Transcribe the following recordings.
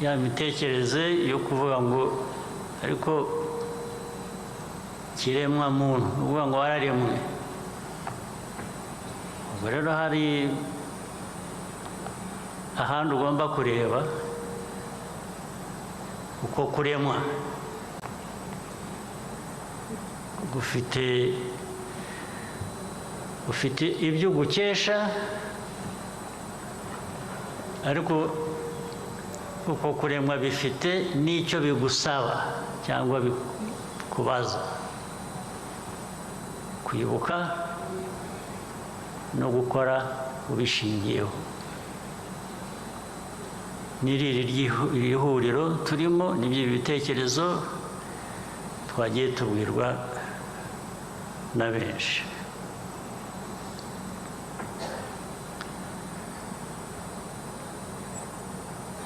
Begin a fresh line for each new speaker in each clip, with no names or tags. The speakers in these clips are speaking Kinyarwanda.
ya mitekerereze yo kuvuga ngo ariko kiremwa muntu uvuga ngo wararemwe. Ubwo rero hari ahandi ugomba kureba uko kuremwa ufite ibyo ugukesha, ariko uko kuremwa bifite n'icyo bigusaba cyangwa bikubaza kwibuka no gukora ubishingiyeho. N'iri huriro turimo n'ibyo bitekerezo twagiye tubwirwa na benshi.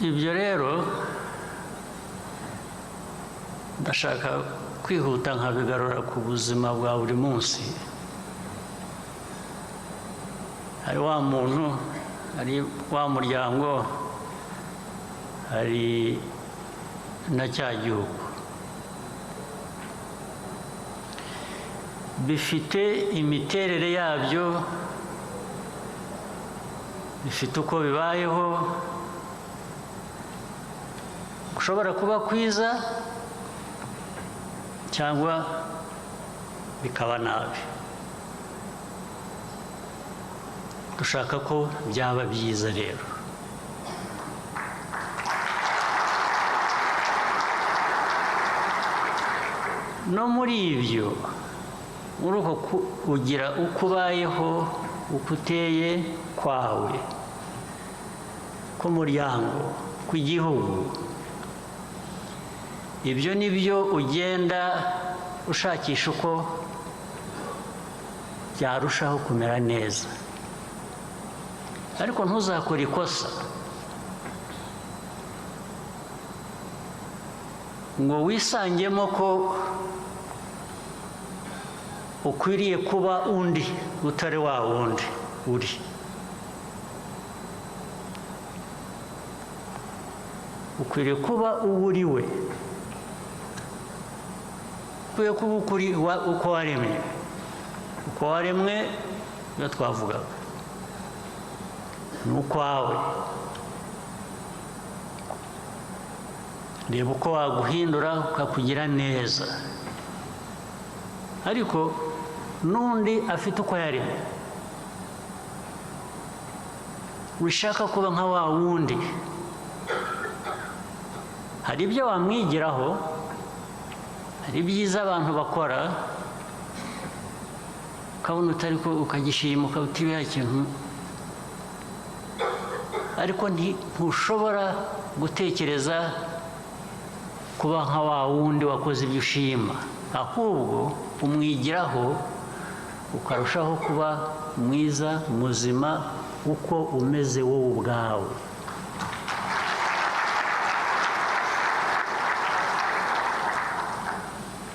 Ibyo rero ndashaka kwihuta nkabigarura ku buzima bwa buri munsi. Hari wa muntu, hari wa muryango, hari na cya gihugu. Bifite imiterere yabyo, bifite uko bibayeho, ushobora kuba kwiza cyangwa bikaba nabi. Dushaka ko byaba byiza rero. No muri ibyo, muri uko kugira uko ubayeho, uko uteye kwawe, k'umuryango, kw'igihugu, ibyo ni byo ugenda ushakisha uko byarushaho kumera neza. Ariko ntuzakore ikosa ngo wisangemo ko ukwiriye kuba undi utari wa wundi uri. Ukwiriye kuba uwo uri we. Ukwiye kuba ukuri uko waremwe. Uko waremwe iyo twavugaga ni ukwawe. Reba uko waguhindura ukakugira neza. Ariko n'undi afite uko yaremwe. Wishaka kuba nka wa wundi. Hari ibyo wamwigiraho, hari ibyiza abantu bakora, ukabona utari ko ukagishima ukabutira ikintu, ariko ntushobora gutekereza kuba nka wa wundi wakoze ibyo ushima. Ahubwo umwigiraho ukarushaho kuba mwiza, muzima, uko umeze wowe ubwawe.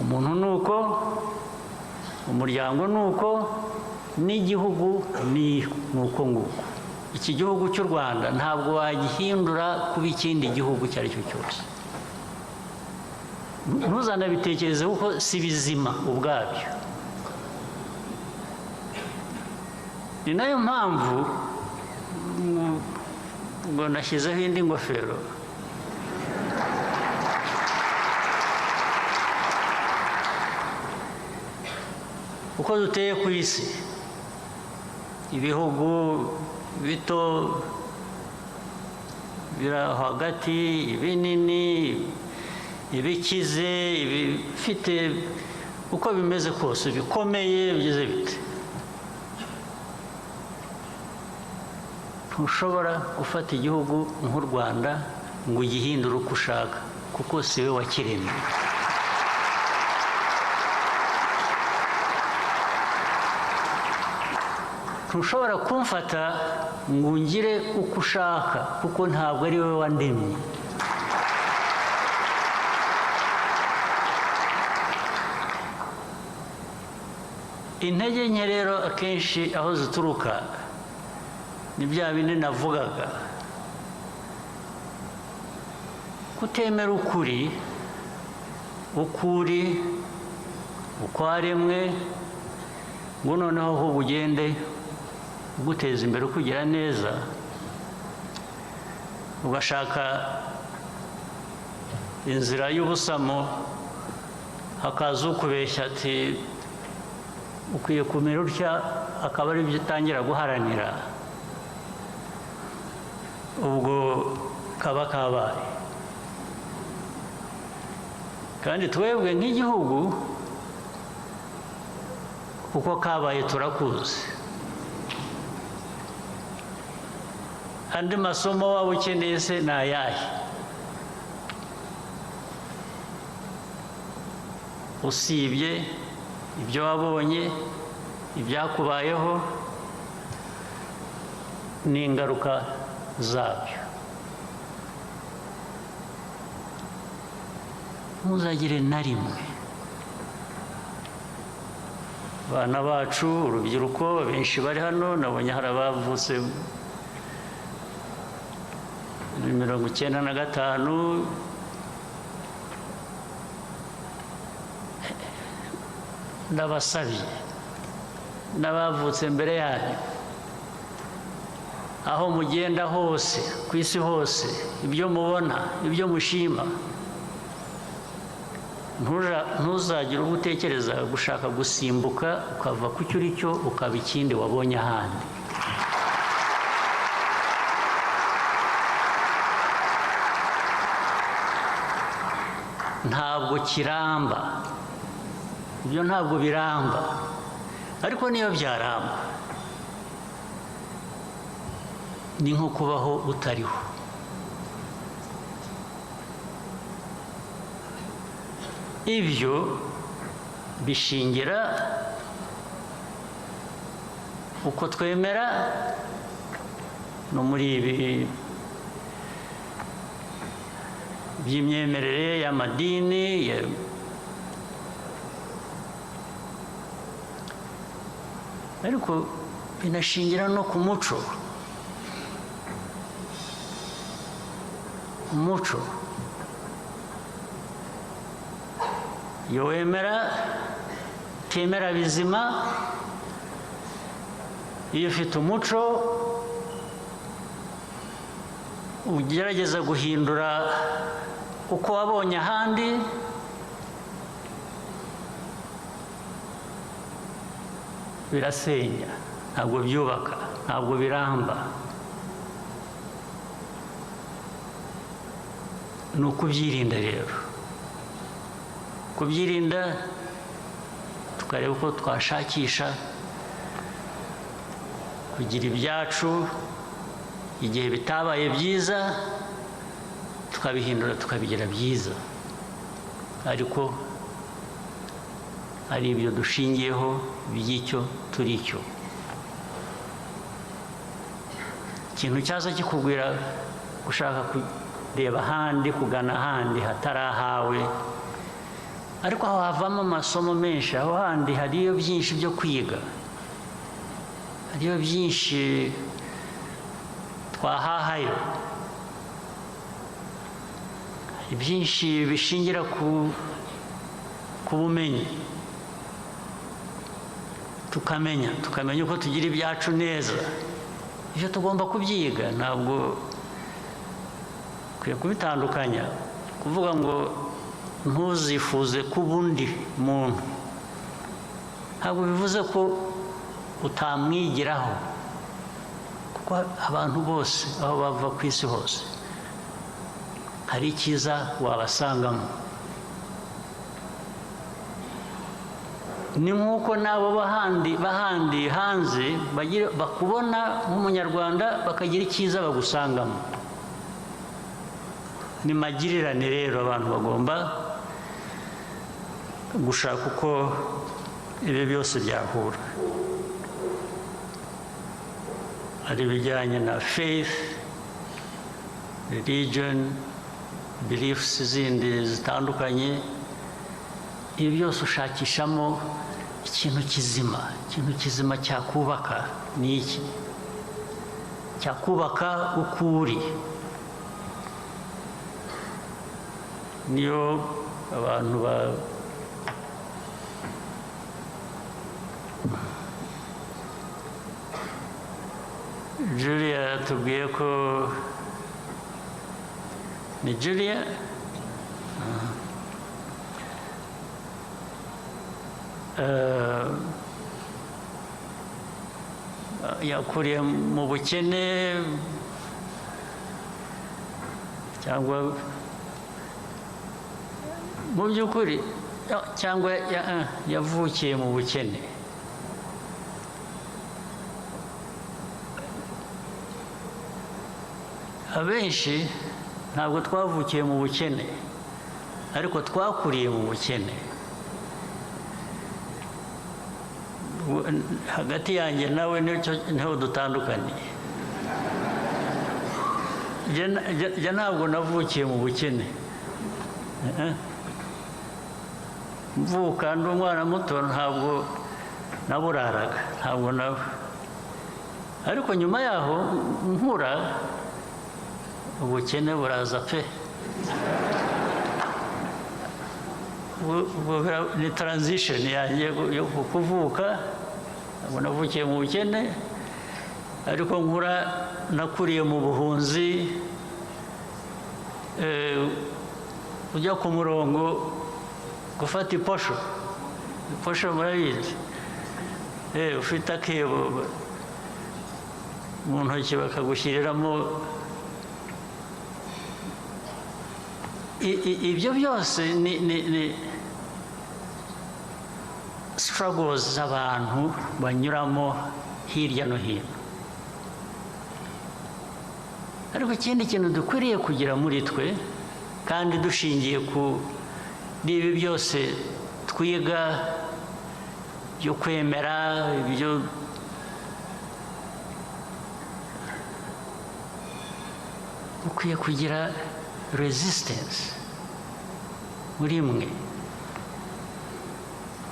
Umuntu ni uko, umuryango ni uko, n'igihugu ni uko nguko. Iki gihugu cy'u Rwanda ntabwo wagihindura kuba ikindi gihugu icyo ari cyo cyose. Ntuzanabitekereze kuko si bizima ubwabyo. Ni nayo mpamvu ngo nashyizeho indi ngofero. Uko duteye ku isi, ibihugu bito, biri hagati, ibinini, ibikize, ibifite uko bimeze kose, bikomeye, bigize bite. Ntushobora gufata igihugu nk'u Rwanda ngo ugihindure uko ushaka, kuko si we wakiremye. Ntushobora kumfata ngo ungire uko ushaka, kuko ntabwo ari wowe wandemye. Intege nke rero akenshi aho zituruka ni bya bindi navugaga. kutemera ukuri uko waremwe ngo noneho aho ugende uguteza imbere ukugira neza, ugashaka inzira y'ubusamo, hakaza ukubeshya ati ukwiye kumera utya, akaba ari byo utangira guharanira, ubwo kaba kabaye. kandi twebwe nk'igihugu uko kabaye turakuzi. andi masomo waba ukeneye se ni ayahe? usibye ibyo wabonye, ibyakubayeho n'ingaruka zabyo. ntuzagire na rimwe abana bacu, urubyiruko benshi bari hano, nabonye hari abavutse muri 1995, ndabasabye n'abavutse mbere yanyu, aho mugenda hose ku isi hose, ibyo mubona, ibyo mushima, ntuzagire ubwo utekereza gushaka gusimbuka ukava ku cyo uri cyo ukaba ikindi wabonye ahandi. ntabwo kiramba, ibyo ntabwo biramba, ariko niyo byaramba ni nko kubaho utariho. ibyo bishingira uko twemera no muri ibi by'imyemerere y'amadini, ariko binashingira no ku muco. umuco iyo wemera utemera bizima, iyo ufite umuco ugerageza guhindura uko wabonye ahandi, birasenya, ntabwo byubaka, ntabwo biramba. ni ukubyirinda rero, kubyirinda tukareba uko twashakisha kugira ibyacu, igihe bitabaye byiza tukabihindura tukabigira byiza, ariko ari ibyo dushingiyeho by'icyo turi cyo. ikintu cyaza kikubwira gushaka kureba ahandi, kugana ahandi hatari ahawe, ariko aho havamo amasomo menshi, aho handi hariyo byinshi byo kwiga, hariyo byinshi twahahayo, ibyinshi bishingira ku bumenyi, tukamenya uko tugira ibyacu neza. ibyo tugomba kubyiga, ntabwo ukwiye kubitandukanya. kuvuga ngo ntuzifuze kuba undi muntu ntabwo bivuze ko utamwigiraho, kuko abantu bose aho bava ku isi hose hari icyiza wabasangamo. ni nk'uko n'abo bahandi hanze bakubona nk'umunyarwanda bakagira icyiza bagusangamo. ni magirirane rero abantu bagomba gushaka uko ibi byose byahura, ari ibijyanye na faith, religion, beliefs zindi zitandukanye. ibi byose ushakishamo ikintu kizima cyakubaka. ni iki cyakubaka uko uri, niyo abantu Julia yatubwiye ko ni Julia yakuriye mu bukene cyangwa mu by'ukuri cyangwa yavukiye mu bukene. Abenshi ntabwo twavukiye mu bukene ariko twakuriye mu bukene. Hagati yanjye nawe niho dutandukaniye. Jye ntabwo navukiye mu bukene, mvuka ndi umwana muto ntabwo naburaraga, ntabwo nawe, ariko nyuma yaho nkura ubukene buraza pe. Ni transition yanjye yo kuvuka, ntabwo navukiye mu bukene ariko nkura nakuriye mu buhunzi. Ujya ku murongo gufata iposho murabizi, ufite akebo mu ntoki bakagushyiriramo. Ibyo byose ni struggles z'abantu banyuramo hirya no hino. Ariko ikindi kintu dukwiriye kugira muri twe, kandi dushingiye ku ibi byose twiga byo kwemera, ibyo ukwiye kugira resistance muri mwe,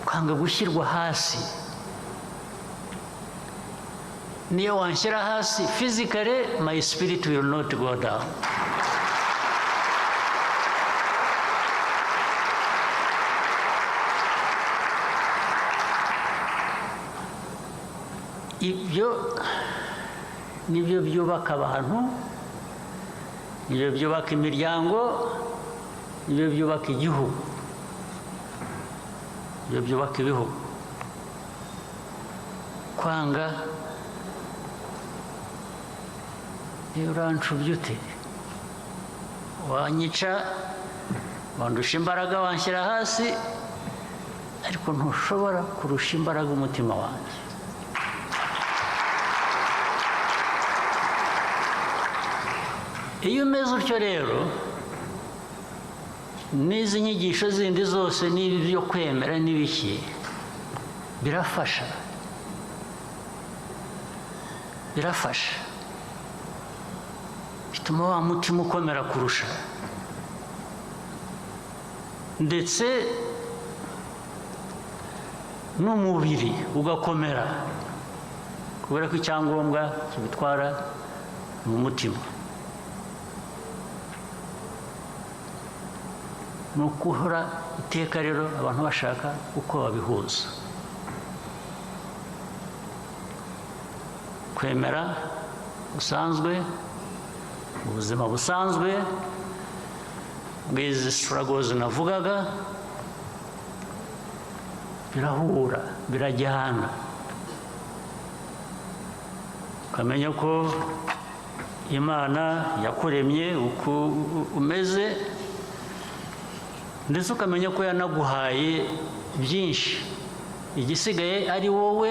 kwanga gushyirwa hasi. Niyo wanshyira hasi physically, my spirit will not go down. Ibyo nibyo byubaka abantu, nibyo byubaka imiryango, nibyo byubaka igihugu, nibyo byubaka ibihugu. Kwanga uranshubye ute, wanyica, wandusha imbaraga, wanshyira hasi, ariko ntushobora kurusha imbaraga umutima wanjye. Iyo umeze utyo rero, n'izi nyigisho zindi zose n'ibi byo kwemera n'ibiki birafasha, bituma wa mutima ukomera kurusha, ndetse n'umubiri ugakomera, kubera ko icyangombwa kibitwara ni umutima. Ni ukuhora iteka rero abantu bashaka uko babihuza. Kwemera busanzwe, ubuzima busanzwe bw'izi struggles navugaga birahura, birajyana. Ukamenya ko Imana yakuremye uko umeze, ndetse ukamenya ko yanaguhaye byinshi, igisigaye ari wowe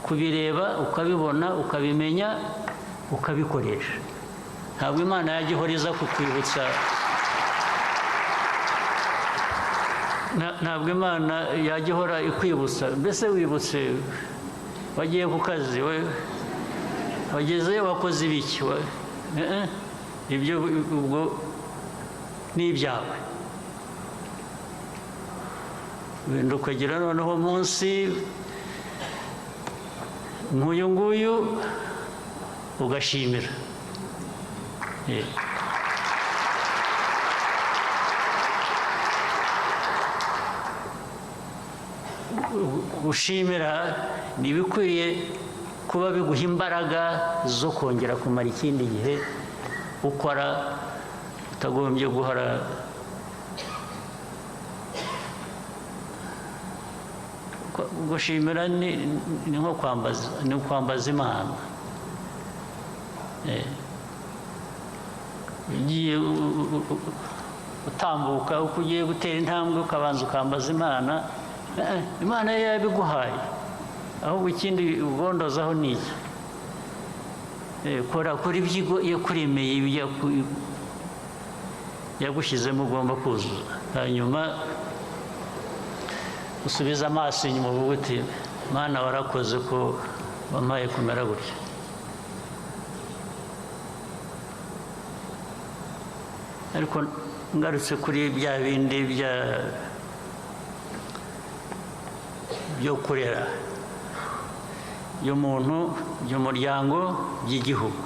kubireba, ukabibona, ukabimenya, ukabikoresha. Ntabwo Imana yajya ihora iza kukwibutsa, ntabwo Imana yajya ihora ikwibutsa. Mbese wibutse wagiye ku kazi, wagezeyo wakoze ibiki, ibyo ubwo ni ibyawe. Wenda ukagira noneho munsi nk'uyu nguyu ugashimira. gushimira ni ibikwiye kuba biguha imbaraga zo kongera kumara ikindi gihe ukora utagombye guhora gushimira ni nko kwambaza Imana. Ugiye utambuka uko ugiye gutera intambwe ukabanza ukambaza Imana, Imana yo yabiguhaye, ahubwo ikindi ugondozaho ni iki? Kora ibyo yakuremeye yagushyizemo ugomba kuzuza, hanyuma usubiza amaso inyuma uvuga uti Mana warakoze ko wampaye kumera gutya. Ariko ngarutse kuri bya bindi byo kurera by'umuntu, by'umuryango, by'igihugu,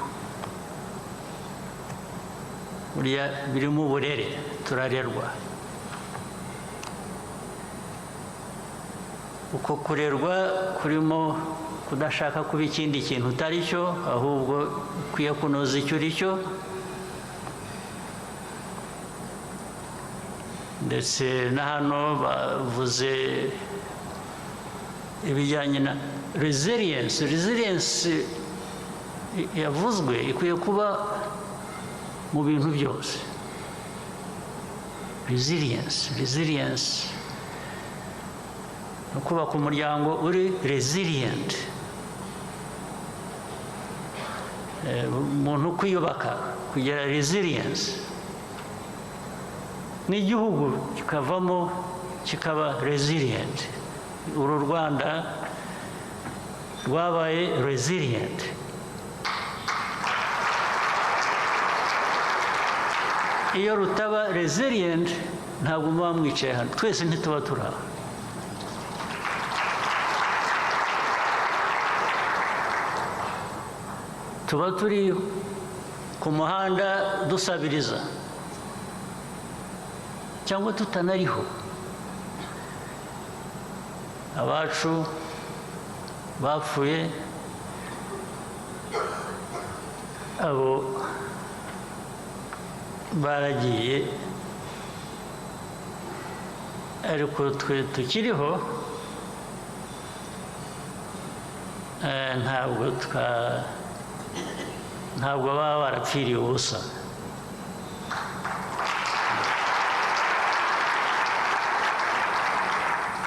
buriya birimo uburere, turarerwa. Uko kurerwa kurimo kudashaka kuba ikindi kintu utari cyo, ahubwo ukwiye kunoza icyo uri cyo. Ndetse na hano bavuze ibijyanye na resilience yavuzwe ikwiye kuba mu bintu byose. Resilience no kubaka umuryango uri resilient, umuntu kwiyubaka kugira resilience, n'igihugu kikavamo kikaba resilient. Uru Rwanda rwabaye resilient. Iyo rutaba resilient ntabwo muba mwicaye hano, twese ntituba turi aho. Tuba turi ku muhanda dusabiriza cyangwa tutanariho. Abacu bapfuye, abo baragiye, ariko twe tukiriho ntabwo baba barapfiriye ubusa.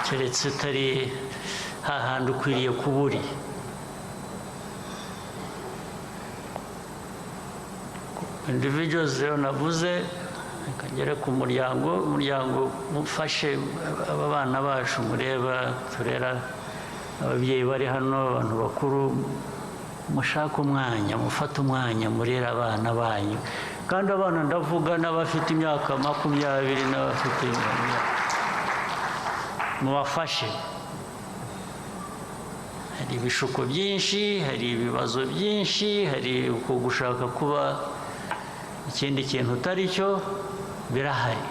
Keretse utari hahandi ukwiriye kuba uri. Individuals rero navuze, akagera ku umuryango mufashe aba bana bacu mureba turera, ababyeyi bari hano, abantu bakuru, mushaka umwanya, mufate umwanya murera abana banyu. Kandi abana ndavuga n'abafite imyaka 20 n'abafite mubafashe. Hari ibishuko byinshi, hari ibibazo byinshi, hari uko gushaka kuba ikindi kintu utari cyo, birahari.